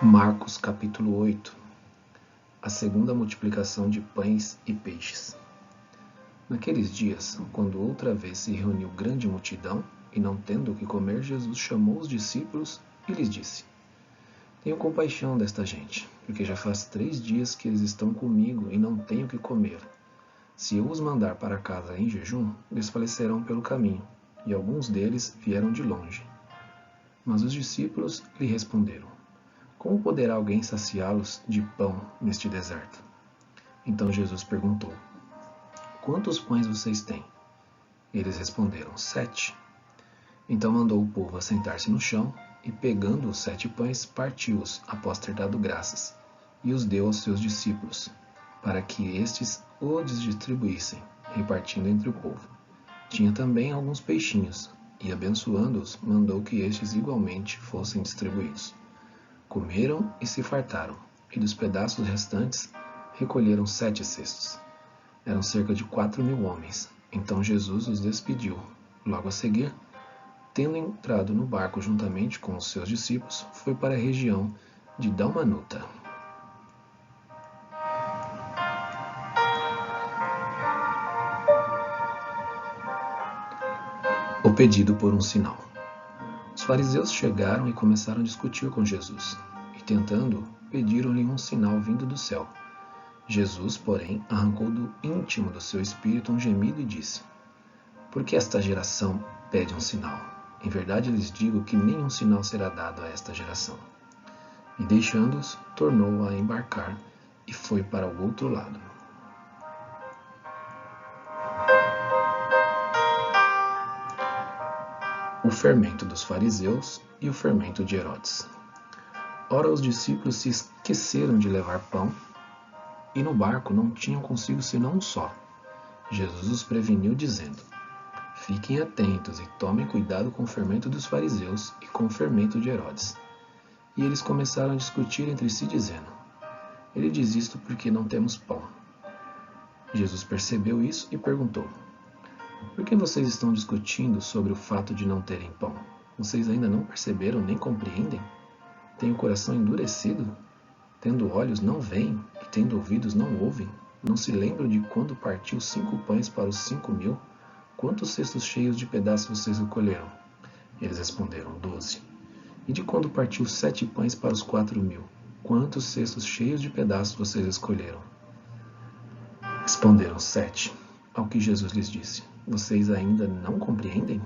Marcos capítulo 8. A segunda multiplicação de pães e peixes. Naqueles dias, quando outra vez se reuniu grande multidão, e não tendo o que comer, Jesus chamou os discípulos e lhes disse: Tenho compaixão desta gente, porque já faz 3 dias que eles estão comigo e não têm o que comer. Se eu os mandar para casa em jejum, desfalecerão pelo caminho, e alguns deles vieram de longe. Mas os discípulos lhe responderam: Como poderá alguém saciá-los de pão neste deserto? Então Jesus perguntou: Quantos pães vocês têm? Eles responderam: 7. Então mandou o povo assentar-se no chão, e pegando os 7 pães, partiu-os, após ter dado graças, e os deu aos seus discípulos, para que estes os distribuíssem, repartindo entre o povo. Tinha também alguns peixinhos, e abençoando-os, mandou que estes igualmente fossem distribuídos. Comeram e se fartaram, e dos pedaços restantes recolheram 7 cestos. Eram cerca de 4.000 homens. Então Jesus os despediu. Logo a seguir, tendo entrado no barco juntamente com os seus discípulos, foi para a região de Dalmanuta. O pedido por um sinal. Os fariseus chegaram e começaram a discutir com Jesus, e tentando, pediram-lhe um sinal vindo do céu. Jesus, porém, arrancou do íntimo do seu espírito um gemido e disse: Por que esta geração pede um sinal? Em verdade lhes digo que nenhum sinal será dado a esta geração. E deixando-os, tornou a embarcar e foi para o outro lado. O fermento dos fariseus e o fermento de Herodes. Ora, os discípulos se esqueceram de levar pão, e no barco não tinham consigo senão um só. Jesus os preveniu, dizendo: Fiquem atentos e tomem cuidado com o fermento dos fariseus e com o fermento de Herodes. E eles começaram a discutir entre si, dizendo: Ele diz isto porque não temos pão. Jesus percebeu isso e perguntou: Por que vocês estão discutindo sobre o fato de não terem pão? Vocês ainda não perceberam nem compreendem? Têm o coração endurecido? Tendo olhos não veem, e tendo ouvidos não ouvem? Não se lembram de quando partiu 5 pães para os 5.000? Quantos cestos cheios de pedaços vocês recolheram? Eles responderam: 12. E de quando partiu 7 pães para os 4.000? Quantos cestos cheios de pedaços vocês escolheram? Responderam: 7. Ao que Jesus lhes disse: Vocês ainda não compreendem?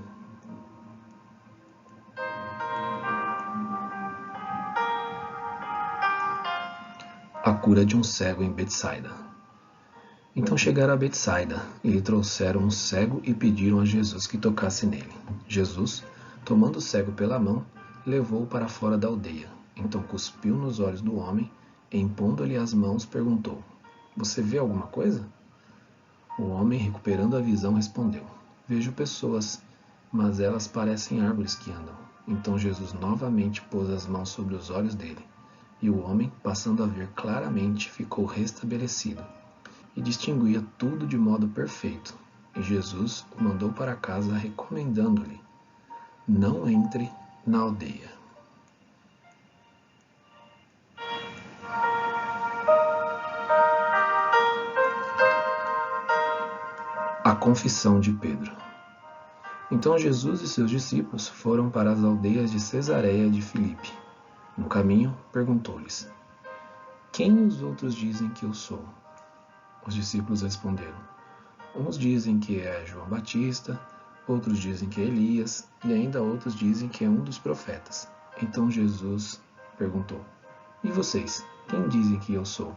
A cura de um cego em Betsaida. Então chegaram a Betsaida, e lhe trouxeram um cego e pediram a Jesus que tocasse nele. Jesus, tomando o cego pela mão, levou-o para fora da aldeia. Então cuspiu nos olhos do homem, e impondo-lhe as mãos, perguntou: Você vê alguma coisa? O homem, recuperando a visão, respondeu: Vejo pessoas, mas elas parecem árvores que andam. Então Jesus novamente pôs as mãos sobre os olhos dele, e o homem, passando a ver claramente, ficou restabelecido, e distinguia tudo de modo perfeito. E Jesus o mandou para casa, recomendando-lhe: Não entre na aldeia. A confissão de Pedro. Então Jesus e seus discípulos foram para as aldeias de Cesareia de Filipe. No caminho, perguntou-lhes: Quem os outros dizem que eu sou? Os discípulos responderam: Uns dizem que é João Batista, outros dizem que é Elias, e ainda outros dizem que é um dos profetas. Então Jesus perguntou: E vocês, quem dizem que eu sou?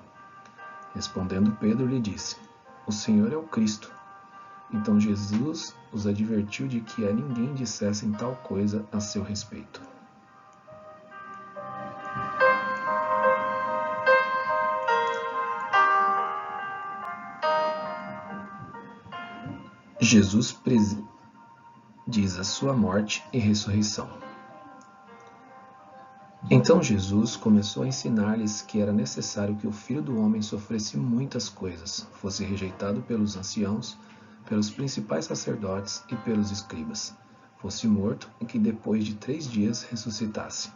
Respondendo Pedro, lhe disse: O Senhor é o Cristo. Então Jesus os advertiu de que a ninguém dissessem tal coisa a seu respeito. Jesus diz a sua morte e ressurreição. Então Jesus começou a ensinar-lhes que era necessário que o Filho do Homem sofresse muitas coisas, fosse rejeitado pelos anciãos, pelos principais sacerdotes e pelos escribas, fosse morto e que depois de 3 dias ressuscitasse.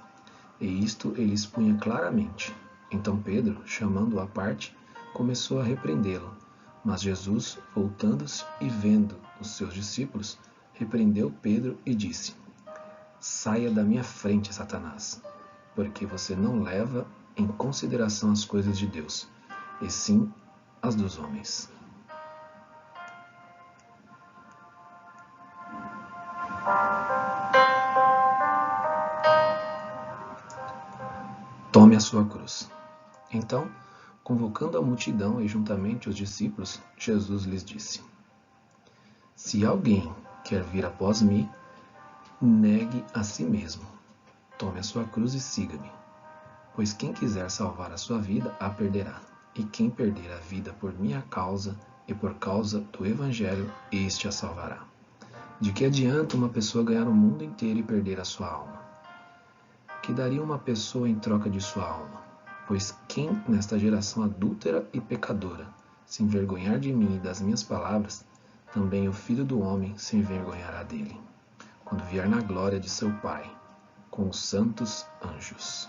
E isto ele expunha claramente. Então Pedro, chamando-o à parte, começou a repreendê-lo. Mas Jesus, voltando-se e vendo os seus discípulos, repreendeu Pedro e disse: Saia da minha frente, Satanás, porque você não leva em consideração as coisas de Deus, e sim as dos homens. Tome a sua cruz. Então, convocando a multidão e juntamente os discípulos, Jesus lhes disse: Se alguém quer vir após mim, negue a si mesmo. Tome a sua cruz e siga-me. Pois quem quiser salvar a sua vida, a perderá. E quem perder a vida por minha causa e por causa do Evangelho, este a salvará. De que adianta uma pessoa ganhar o mundo inteiro e perder a sua alma? Que daria uma pessoa em troca de sua alma? Pois quem, nesta geração adúltera e pecadora, se envergonhar de mim e das minhas palavras, também o Filho do Homem se envergonhará dele, quando vier na glória de seu Pai, com os santos anjos.